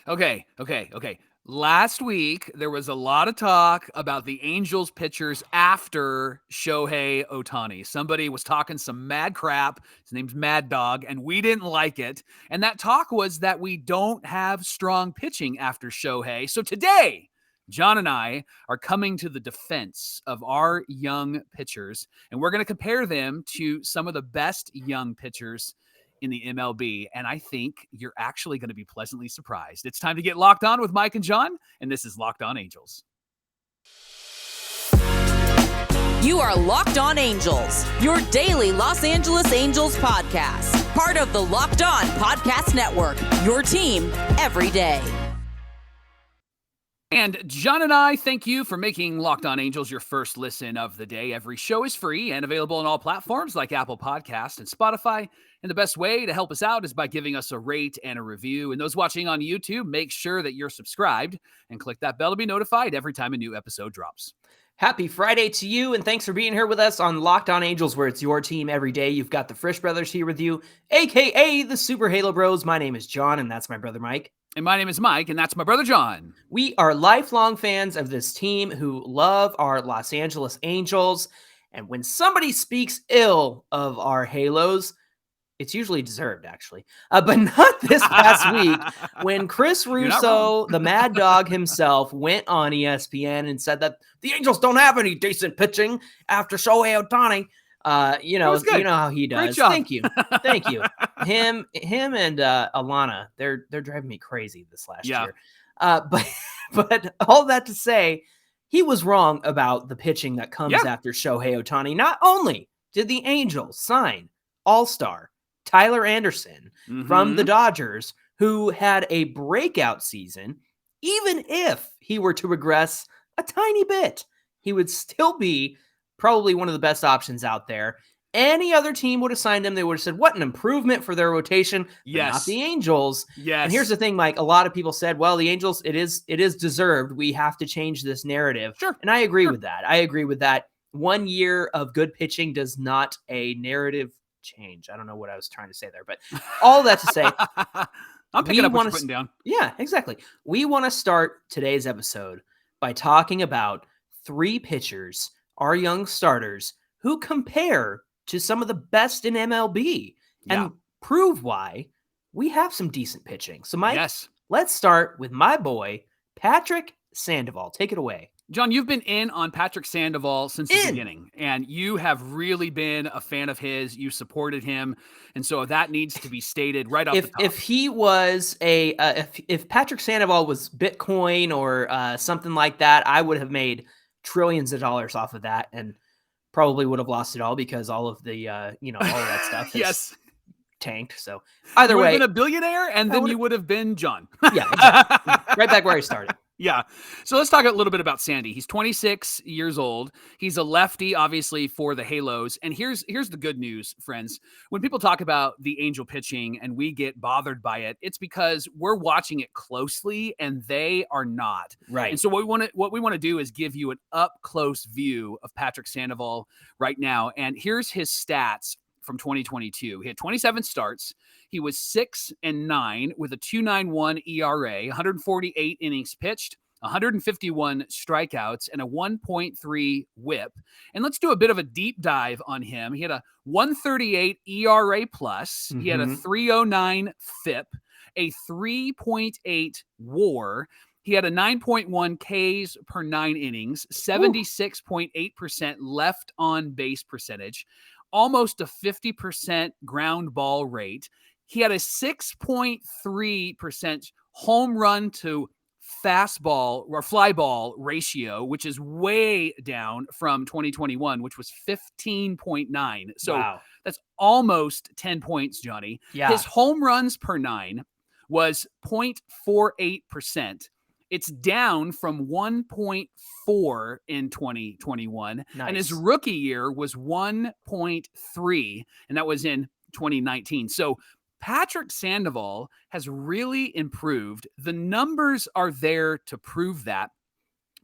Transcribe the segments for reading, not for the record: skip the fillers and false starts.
Okay. Last week, there was a lot of talk about the Angels pitchers after Shohei Ohtani. Somebody was talking some mad crap. His name's Mad Dog, and we didn't like it. And that talk was that we don't have strong pitching after Shohei. So today, John and I are coming to the defense of our young pitchers, and we're going to compare them to some of the best young pitchers in the MLB. And I think you're actually going to be pleasantly surprised. It's time to get locked on with Mike and John, and this is Locked On Angels. You are Locked On Angels, your daily Los Angeles Angels podcast. Part of the Locked On Podcast Network, your team every day. And John and I thank you for making Locked On Angels your first listen of the day. Every show is free and available on all platforms like Apple Podcasts and Spotify. And the best way to help us out is by giving us a rate and a review. And those watching on YouTube, make sure that you're subscribed and click that bell to be notified every time a new episode drops. Happy Friday to you, and thanks for being here with us on Locked On Angels, where it's your team every day. You've got the Frisch Brothers here with you, a.k.a. the Super Halo Bros. My name is John, and that's my brother Mike. And my name is Mike, and that's my brother John. We are lifelong fans of this team who love our Los Angeles Angels, and when somebody speaks ill of our Halos, it's usually deserved, actually. But not this past week when Chris Russo, the Mad Dog himself, went on ESPN and said that the Angels don't have any decent pitching after Shohei Ohtani. You know how he does. Great job. Thank you. Him and Alana, they're driving me crazy this last year. But all that to say, he was wrong about the pitching that comes after Shohei Ohtani. Not only did the Angels sign All-Star Tyler Anderson from the Dodgers, who had a breakout season, even if he were to regress a tiny bit, he would still be probably one of the best options out there. Any other team would have signed him. They would have said, what an improvement for their rotation. Yes. Not the Angels. Yes. And here's the thing, Mike. A lot of people said, well, the Angels, it is deserved. We have to change this narrative. Sure. And I agree with that. 1 year of good pitching does not a narrative change. I don't know what I was trying to say there, but all that to say, I'm picking up what you're putting down. Yeah, exactly. We want to start today's episode by talking about three pitchers, our young starters, who compare to some of the best in MLB and prove why we have some decent pitching. So, Mike, let's start with my boy, Patrick Sandoval. Take it away. John, you've been in on Patrick Sandoval since the beginning, and you have really been a fan of his. You supported him, and so that needs to be stated right off the top. If he was if Patrick Sandoval was Bitcoin or something like that, I would have made trillions of dollars off of that, and probably would have lost it all because all of the all of that stuff is tanked. So either way, you would have been a billionaire, and then you would have been John. Yeah, exactly. Right back where I started. Yeah. So let's talk a little bit about Sandy. He's 26 years old. He's a lefty, obviously, for the Halos. And here's the good news, friends. When people talk about the Angel pitching and we get bothered by it, it's because we're watching it closely and they are not. Right. And so what we want to do is give you an up-close view of Patrick Sandoval right now. And here's his stats from 2022. He had 27 starts. He was 6-9 with a 2.91 ERA, 148 innings pitched, 151 strikeouts, and a 1.3 WHIP. And let's do a bit of a deep dive on him. He had a 138 ERA plus. He had a 309 FIP, a 3.8 WAR. He had a 9.1 Ks per 9 innings, 76.8% left on base percentage, almost a 50% ground ball rate. He had a 6.3% home run to fastball or fly ball ratio, which is way down from 2021, which was 15.9. So that's almost 10 points, Johnny. Yeah. His home runs per 9 was 0.48%. It's down from 1.4 in 2021. Nice. And his rookie year was 1.3, and that was in 2019. So Patrick Sandoval has really improved. The numbers are there to prove that.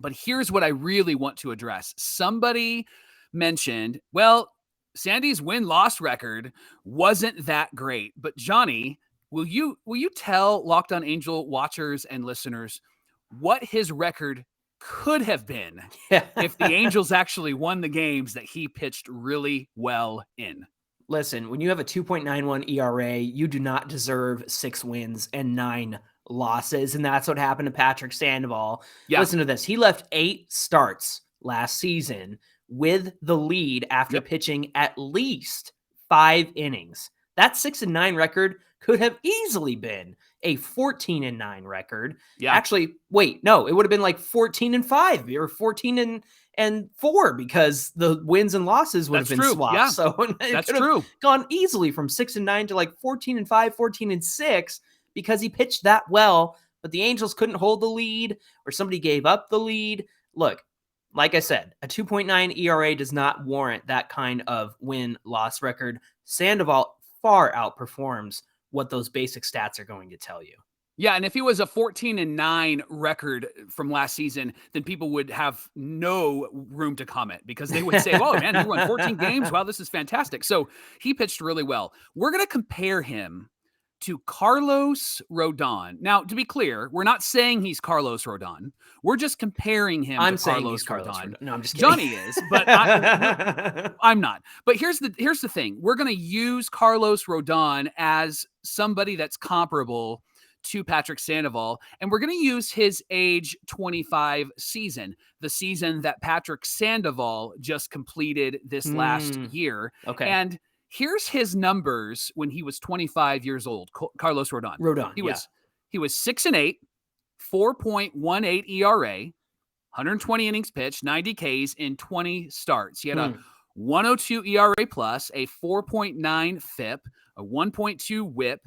But here's what I really want to address. Somebody mentioned, well, Sandy's win-loss record wasn't that great. But Johnny, Will you tell Locked On Angel watchers and listeners what his record could have been if the Angels actually won the games that he pitched really well in? Listen, when you have a 2.91 ERA, you do not deserve 6 wins and 9 losses. And that's what happened to Patrick Sandoval. Yeah. Listen to this. He left 8 starts last season with the lead after pitching at least 5 innings. That 6-9 record could have easily been a 14-9 record. Yeah. Actually, wait, no, it would have been like 14-5 or 14-4 because the wins and losses would have been swapped. Yeah. So that's true. Gone easily from 6-9 to like 14-5, 14-6 because he pitched that well, but the Angels couldn't hold the lead or somebody gave up the lead. Look, like I said, a 2.9 ERA does not warrant that kind of win-loss record. Sandoval far outperforms what those basic stats are going to tell you. Yeah, and if he was a 14-9 record from last season, then people would have no room to comment because they would say, "Oh man, he won 14 games. Wow, this is fantastic." So he pitched really well. We're going to compare him to Carlos Rodon. Now, to be clear, we're not saying he's Carlos Rodon. We're just comparing him to Carlos Rodon. No, I'm just kidding. Johnny is, but I'm not. But here's the thing. We're going to use Carlos Rodon as somebody that's comparable to Patrick Sandoval, and we're going to use his age 25 season, the season that Patrick Sandoval just completed this last year. Okay. And here's his numbers when he was 25 years old, Carlos Rodon. He was 6-8, 4.18 ERA, 120 innings pitched, 90 Ks in 20 starts. He had a 102 ERA plus, a 4.9 FIP, a 1.2 WHIP,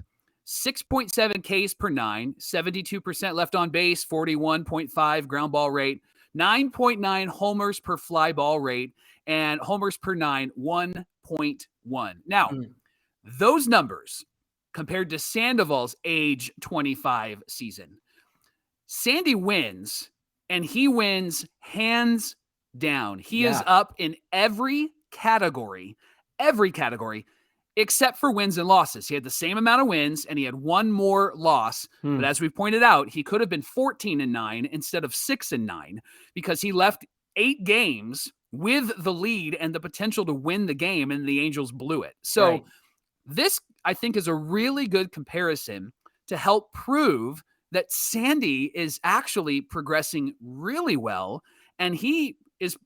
6.7 Ks per 9, 72% left on base, 41.5 ground ball rate, 9.9 homers per fly ball rate, and homers per 9, 1.1. Now, those numbers compared to Sandoval's age 25 season, Sandy wins, and he wins hands down. He is up in every category, except for wins and losses. He had the same amount of wins, and he had one more loss. But as we pointed out, he could have been 14-9 instead of 6-9 because he left 8 games with the lead and the potential to win the game, and the Angels blew it. So this, I think, is a really good comparison to help prove that Sandy is actually progressing really well, and he is,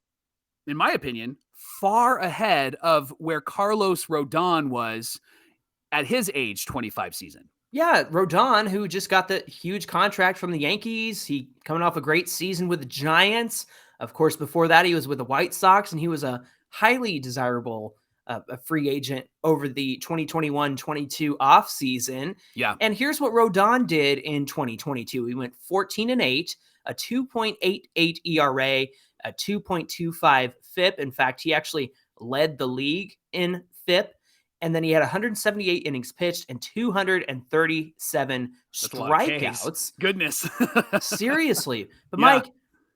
in my opinion, far ahead of where Carlos Rodon was at his age 25 season. Yeah, Rodon, who just got the huge contract from the Yankees. He coming off a great season with the Giants. Of course, before that, he was with the White Sox, and he was a highly desirable a free agent over the 2021-22 offseason. Yeah. And here's what Rodon did in 2022. He went 14-8, a 2.88 ERA, a 2.25 FIP. In fact, he actually led the league in FIP. And then he had 178 innings pitched and 237 strikeouts. Goodness. Seriously. But Mike,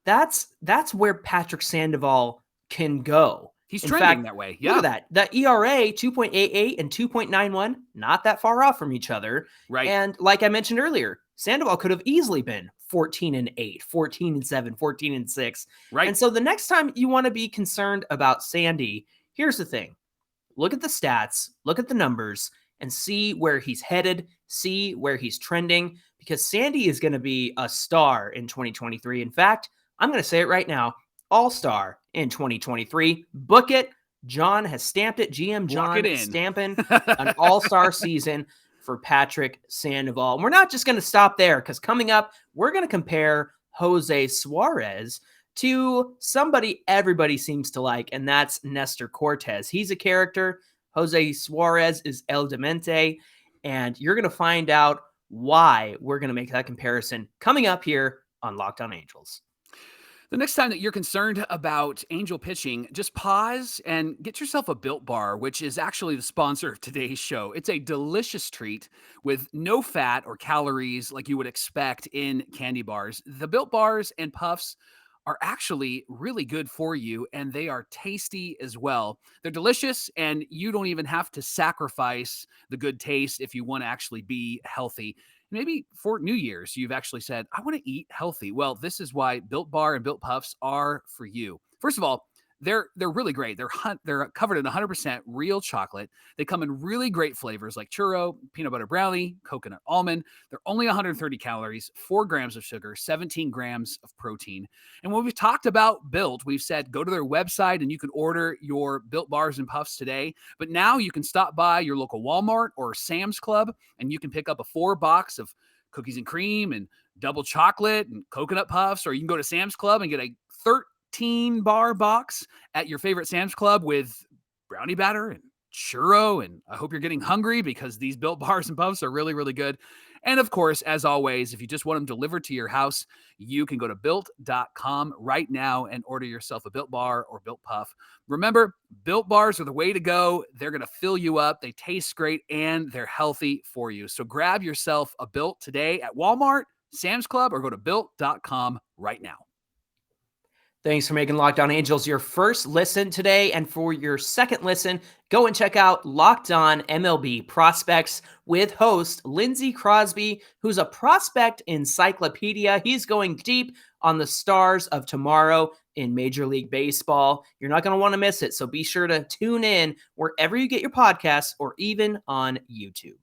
that's where Patrick Sandoval can go. He's trending that way. Yeah. Look at that. That ERA, 2.88 and 2.91, not that far off from each other. Right. And like I mentioned earlier, Sandoval could have easily been 14-8, 14-7, 14-6. Right. And so the next time you want to be concerned about Sandy, here's the thing. Look at the stats, look at the numbers, and see where he's headed, see where he's trending, because Sandy is going to be a star in 2023. In fact, I'm going to say it right now, all-star in 2023. Book it. John has stamped it. GM John is stamping an all-star season for Patrick Sandoval. And we're not just going to stop there, because coming up, we're going to compare Jose Suarez to somebody everybody seems to like, and that's Nestor Cortez. He's a character. Jose Suarez is El Demente, and you're going to find out why we're going to make that comparison coming up here on Locked On Angels. The next time that you're concerned about Angel pitching, just pause and get yourself a Built Bar, which is actually the sponsor of today's show. It's a delicious treat with no fat or calories like you would expect in candy bars. The Built Bars and Puffs are actually really good for you, and they are tasty as well. They're delicious, and you don't even have to sacrifice the good taste if you want to actually be healthy. Maybe for New Year's, you've actually said, I want to eat healthy. Well, this is why Built Bar and Built Puffs are for you. First of all, they're really great. They're covered in 100% real chocolate. They come in really great flavors like churro, peanut butter brownie, coconut almond. They're only 130 calories, 4 grams of sugar, 17 grams of protein. And when we've talked about Built, we've said go to their website and you can order your Built Bars and Puffs today. But now you can stop by your local Walmart or Sam's Club and you can pick up a 4-box of cookies and cream and double chocolate and coconut puffs, or you can go to Sam's Club and get a 13-bar box at your favorite Sam's Club with brownie batter and churro. And I hope you're getting hungry because these Built Bars and Puffs are really, really good. And of course, as always, if you just want them delivered to your house, you can go to built.com right now and order yourself a Built Bar or Built Puff. Remember, Built Bars are the way to go. They're going to fill you up. They taste great and they're healthy for you. So grab yourself a Built today at Walmart, Sam's Club, or go to built.com right now. Thanks for making Locked On Angels your first listen today. And for your second listen, go and check out Locked On MLB Prospects with host Lindsey Crosby, who's a prospect encyclopedia. He's going deep on the stars of tomorrow in Major League Baseball. You're not going to want to miss it, so be sure to tune in wherever you get your podcasts or even on YouTube.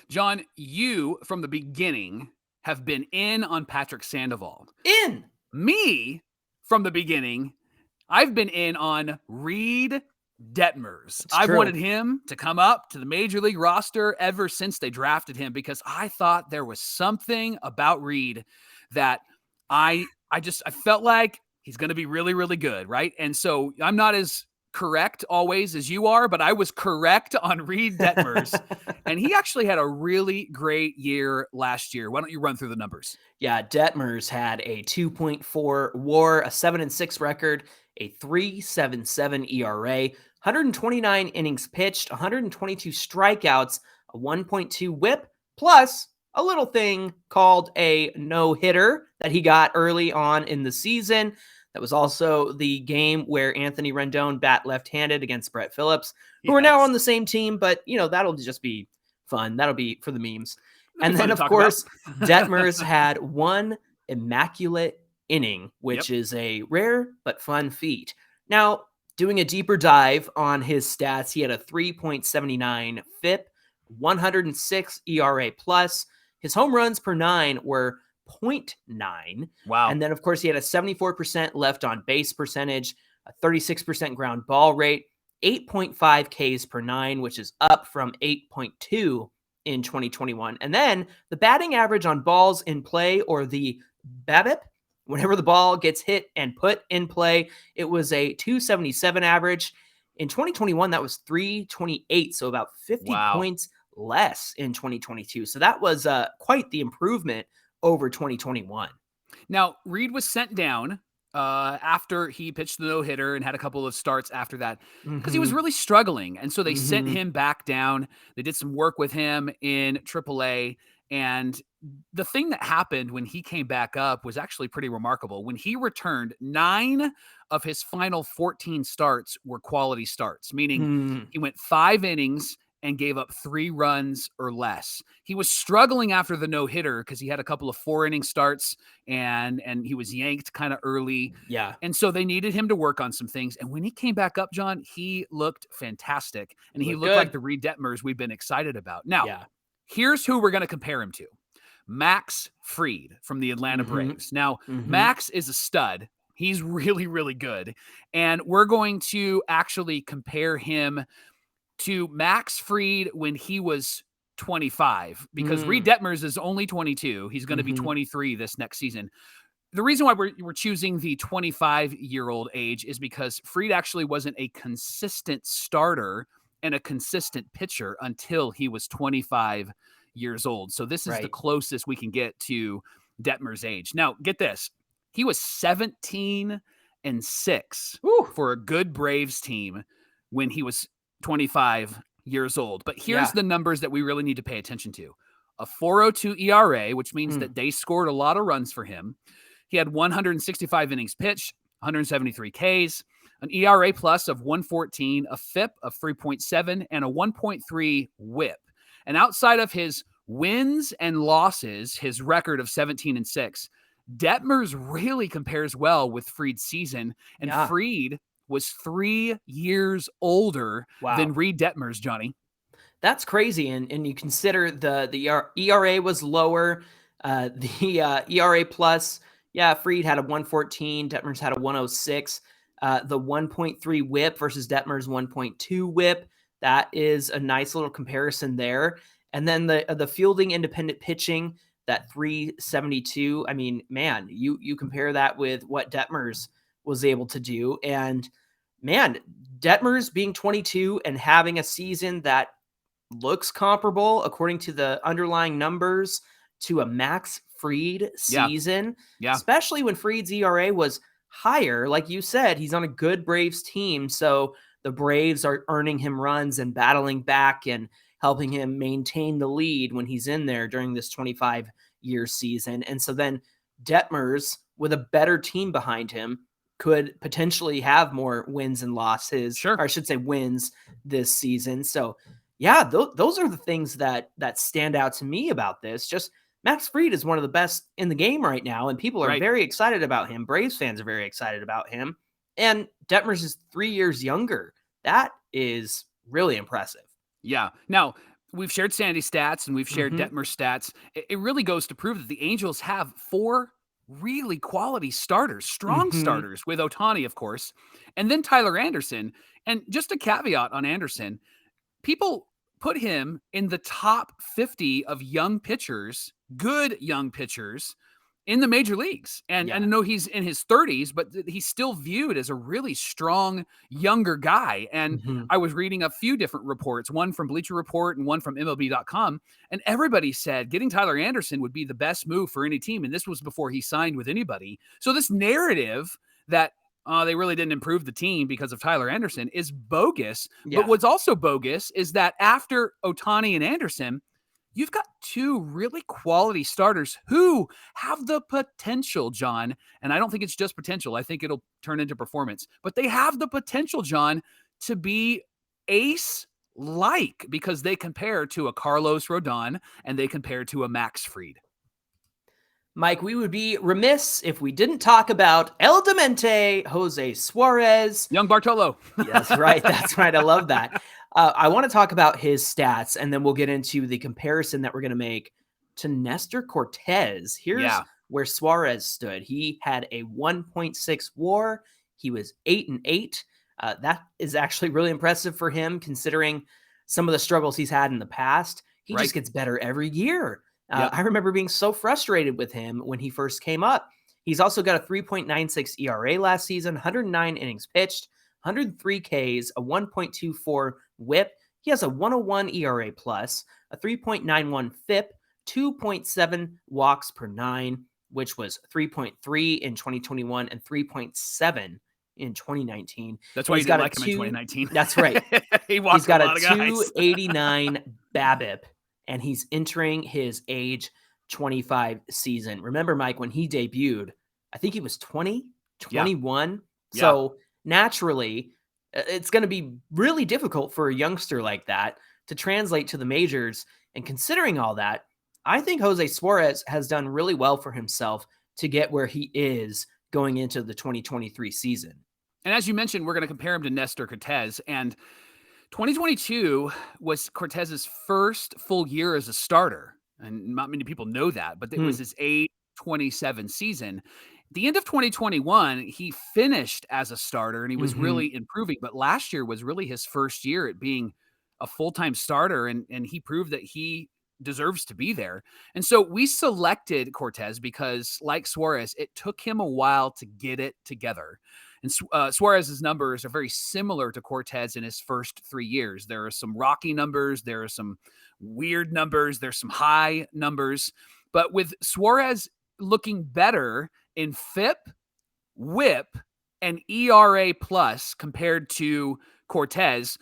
John, you, from the beginning, have been in on Patrick Sandoval. In! Me, from the beginning, I've been in on Reid Detmers. I've wanted him to come up to the Major League roster ever since they drafted him because I thought there was something about Reid that I felt like he's going to be really, really good, right? And so I'm not as correct always as you are, but I was correct on Reid Detmers. And he actually had a really great year last year. Why don't you run through the numbers? Yeah, Detmers had a 2.4 WAR, a 7-6 record, a 3.77 ERA, 129 innings pitched, 122 strikeouts, a 1.2 WHIP, plus a little thing called a no-hitter that he got early on in the season. That was also the game where Anthony Rendon bat left-handed against Brett Phillips, who are now on the same team, but, that'll just be fun. That'll be for the memes. And then, of course, Detmers had one immaculate inning, which is a rare but fun feat. Now, doing a deeper dive on his stats, he had a 3.79 FIP, 106 ERA plus. His home runs per 9 were 0.9. Wow. And then, of course, he had a 74% left on base percentage, a 36% ground ball rate, 8.5 Ks per 9, which is up from 8.2 in 2021. And then the batting average on balls in play, or the BABIP, whenever the ball gets hit and put in play, it was a 277 average. In 2021, that was 328, so about 50 points less in 2022. So that was quite the improvement over 2021. Now, Reid was sent down after he pitched the no-hitter and had a couple of starts after that because he was really struggling. And so they sent him back down. They did some work with him in AAA. And the thing that happened when he came back up was actually pretty remarkable. When he returned, 9 of his final 14 starts were quality starts, meaning he went 5 innings and gave up 3 runs or less. He was struggling after the no-hitter because he had a couple of 4-inning starts and he was yanked kind of early. Yeah. And so they needed him to work on some things. And when he came back up, John, he looked fantastic. And he looked like the Reid Detmers we've been excited about. Now, here's who we're going to compare him to. Max Fried from the Atlanta Braves. Now, Max is a stud. He's really, really good. And we're going to actually compare him to Max Fried when he was 25, because Reid Detmers is only 22. He's going to be 23 this next season. The reason why we're choosing the 25-year-old age is because Fried actually wasn't a consistent starter and a consistent pitcher until he was 25 years old. So this is the closest we can get to Detmers' age. Now, get this. He was 17-6 for a good Braves team when he was 25 years old. But here's the numbers that we really need to pay attention to. A 4.02 ERA, which means that they scored a lot of runs for him. He had 165 innings pitched, 173 Ks, an ERA plus of 114, a FIP of 3.7, and a 1.3 WHIP. And outside of his wins and losses, his record of 17-6, Detmers really compares well with Fried's season. And Fried was 3 years older than Reid Detmers, Johnny. That's crazy. And you consider the ERA was lower. The ERA plus, Fried had a 114, Detmers had a 106. The 1.3 WHIP versus Detmers 1.2 WHIP. That is a nice little comparison there. And then the fielding independent pitching, that 372. I mean, man, you compare that with what Detmers was able to do. And man, Detmers being 22 and having a season that looks comparable according to the underlying numbers to a Max Fried season, especially when Fried's ERA was higher. Like you said, he's on a good Braves team. So the Braves are earning him runs and battling back and helping him maintain the lead when he's in there during this 25-year season. And so then Detmers, with a better team behind him, could potentially have more wins and losses, or I should say wins this season. So those are the things that stand out to me about this. Just Max Fried is one of the best in the game right now, and people are very excited about him. Braves fans are very excited about him. And Detmers is 3 years younger. That is really impressive. Yeah. Now, we've shared Sandy's stats and we've shared Detmer's stats. It really goes to prove that the Angels have 4 really quality starters, strong starters, with Ohtani, of course, and then Tyler Anderson. And just a caveat on Anderson, people put him in the top 50 of young pitchers, good young pitchers in the major leagues. And I know he's in his 30s, but he's still viewed as a really strong younger guy. And I was reading a few different reports, one from Bleacher Report and one from MLB.com. And everybody said getting Tyler Anderson would be the best move for any team. And this was before he signed with anybody. So this narrative that they really didn't improve the team because of Tyler Anderson is bogus. But what's also bogus is that after Ohtani and Anderson, you've got 2 really quality starters who have the potential, John, and I don't think it's just potential. I think it'll turn into performance, but they have the potential, John, to be ace-like because they compare to a Carlos Rodon and they compare to a Max Fried. Mike, we would be remiss if we didn't talk about El Demente, Jose Suarez. Young Bartolo. That's right. That's right. I love that. I want to talk about his stats, and then we'll get into the comparison that we're going to make to Nestor Cortez. Here's where Suarez stood. He had a 1.6 WAR. He was 8-8. That is actually really impressive for him, considering some of the struggles he's had in the past. He just gets better every year. I remember being so frustrated with him when he first came up. He's also got a 3.96 ERA last season, 109 innings pitched, 103 Ks, a 1.24 WHIP. He has a 101 ERA plus, a 3.91 FIP, 2.7 walks per 9, which was 3.3 in 2021 and 3.7 in 2019. That's why you didn't like him in 2019. That's right. He's got a 289 BABIP, and he's entering his age 25 season. Remember, Mike, when he debuted, I think he was 21. So naturally, it's going to be really difficult for a youngster like that to translate to the majors. And considering all that, I think Jose Suarez has done really well for himself to get where he is going into the 2023 season. And as you mentioned, we're going to compare him to Nestor Cortez. And 2022 was Cortez's first full year as a starter. And not many people know that, but it was his age 27 season. At the end of 2021, he finished as a starter and he was really improving. But last year was really his first year at being a full-time starter. And he proved that he deserves to be there. And so we selected Cortez because, like Suarez, it took him a while to get it together. And Suarez's numbers are very similar to Cortez in his first 3 years. There are some rocky numbers. There are some weird numbers. There's some high numbers. But with Suarez looking better in FIP, WHIP, and ERA plus compared to Cortez,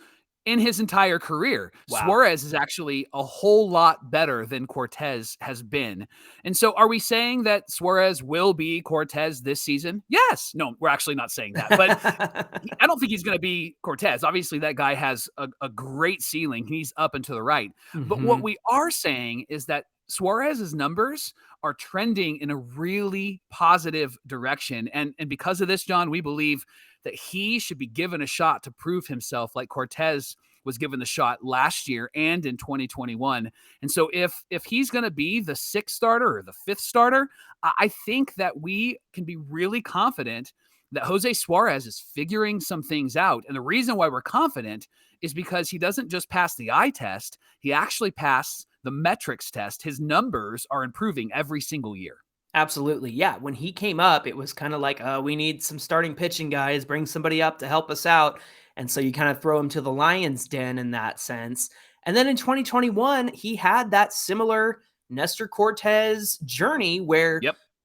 in his entire career. Wow. Suarez is actually a whole lot better than Cortez has been. And so are we saying that Suarez will be Cortez this season? Yes. No, we're actually not saying that. But I don't think he's going to be Cortez. Obviously, that guy has a great ceiling. He's up and to the right. But what we are saying is that Suarez's numbers are trending in a really positive direction. And because of this, John, we believe that he should be given a shot to prove himself like Cortez was given the shot last year and in 2021. And so if he's going to be the 6th starter or the 5th starter, I think that we can be really confident that Jose Suarez is figuring some things out. And the reason why we're confident is because he doesn't just pass the eye test, he actually passed the metrics test. His numbers are improving every single year. Absolutely. Yeah. When he came up, it was kind of like, we need some starting pitching guys, bring somebody up to help us out. And so you kind of throw him to the lion's den in that sense. And then in 2021, he had that similar Nestor Cortez journey where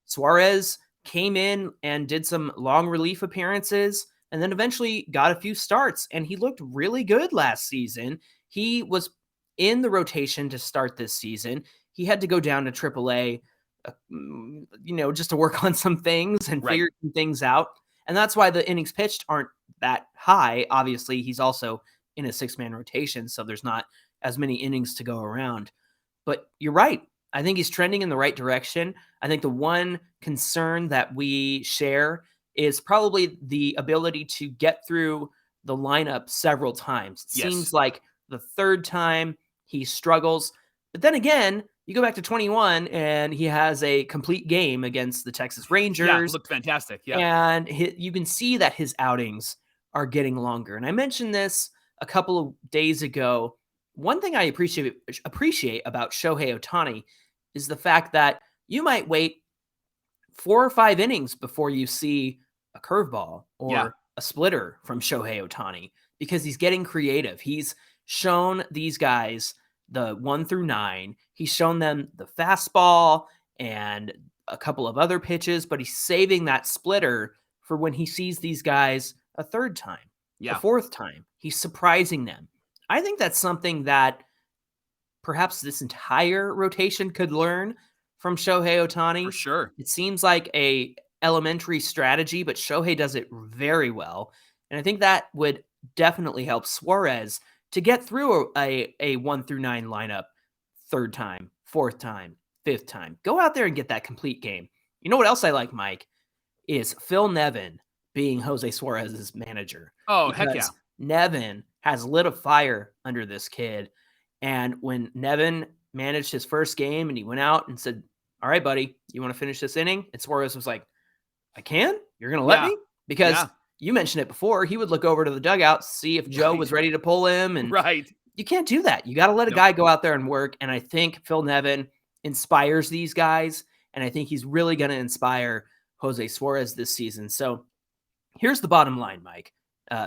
Suarez came in and did some long relief appearances and then eventually got a few starts. And he looked really good last season. He was in the rotation to start this season. He had to go down to AAA, just to work on some things and figure some things out. And that's why the innings pitched aren't that high. Obviously, he's also in a 6-man rotation, so there's not as many innings to go around. But you're right. I think he's trending in the right direction. I think the one concern that we share is probably the ability to get through the lineup several times. It seems like the 3rd time he struggles. But then again, you go back to 21 and he has a complete game against the Texas Rangers. Yeah, looked fantastic. Yeah. And you can see that his outings are getting longer. And I mentioned this a couple of days ago. One thing I appreciate about Shohei Ohtani is the fact that you might wait 4 or 5 innings before you see a curveball or a splitter from Shohei Ohtani because he's getting creative. He's shown these guys the 1 through 9. He's shown them the fastball and a couple of other pitches, but he's saving that splitter for when he sees these guys a 3rd time, a 4th time. He's surprising them. I think that's something that perhaps this entire rotation could learn from Shohei Ohtani. For sure. It seems like a elementary strategy, but Shohei does it very well. And I think that would definitely help Suarez to get through a 1 through 9 lineup 3rd time, 4th time, 5th time. Go out there and get that complete game. You know what else I like, Mike, is Phil Nevin being Jose Suarez's manager. Oh, heck yeah. Nevin has lit a fire under this kid. And when Nevin managed his first game and he went out and said, "All right, buddy, you want to finish this inning?" And Suarez was like, "I can? You're going to let me?" Because you mentioned it before. He would look over to the dugout, see if Joe was ready to pull him. And you can't do that. You got to let a guy go out there and work. And I think Phil Nevin inspires these guys. And I think he's really going to inspire Jose Suarez this season. So here's the bottom line, Mike,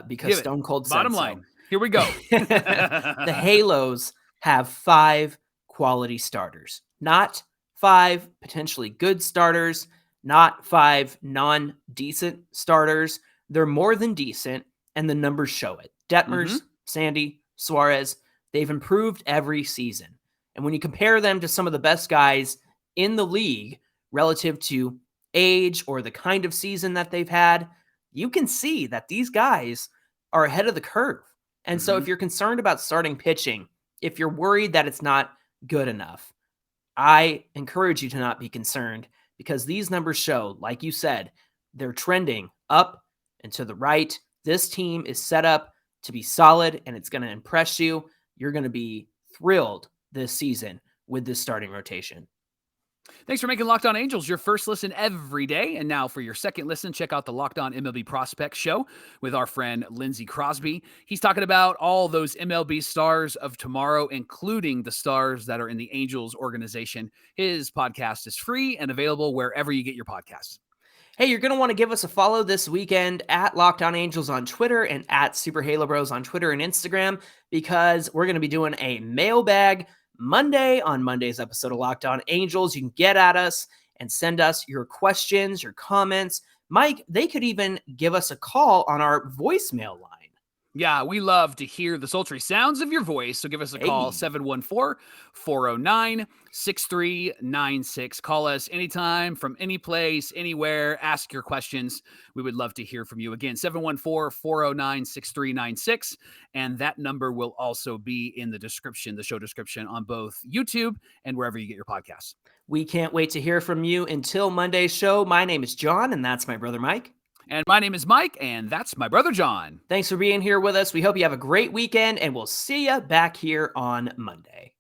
because Stone Cold said bottom line. Here we go. The Halos have 5 quality starters, not 5 potentially good starters, not 5 non-decent starters. They're more than decent, and the numbers show it. Detmers, Sandy, Suarez, they've improved every season. And when you compare them to some of the best guys in the league relative to age or the kind of season that they've had, you can see that these guys are ahead of the curve. And so if you're concerned about starting pitching, if you're worried that it's not good enough, I encourage you to not be concerned because these numbers show, like you said, they're trending up and to the right. This team is set up to be solid and it's going to impress you. You're going to be thrilled this season with this starting rotation. Thanks for making Locked On Angels your first listen every day. And now for your second listen, check out the Locked On MLB Prospects show with our friend Lindsey Crosby. He's talking about all those MLB stars of tomorrow, including the stars that are in the Angels organization. His podcast is free and available wherever you get your podcasts. Hey, you're going to want to give us a follow this weekend at Locked On Angels on Twitter and at Super Halo Bros on Twitter and Instagram because we're going to be doing a mailbag Monday on Monday's episode of Locked On Angels. You can get at us and send us your questions, your comments. Mike, they could even give us a call on our voicemail line. Yeah, we love to hear the sultry sounds of your voice. So give us a call, 714-409-6396. Call us anytime, from any place, anywhere. Ask your questions. We would love to hear from you. Again, 714-409-6396. And that number will also be in the description, the show description, on both YouTube and wherever you get your podcasts. We can't wait to hear from you. Until Monday's show, my name is John, and that's my brother Mike. And my name is Mike, and that's my brother John. Thanks for being here with us. We hope you have a great weekend, and we'll see you back here on Monday.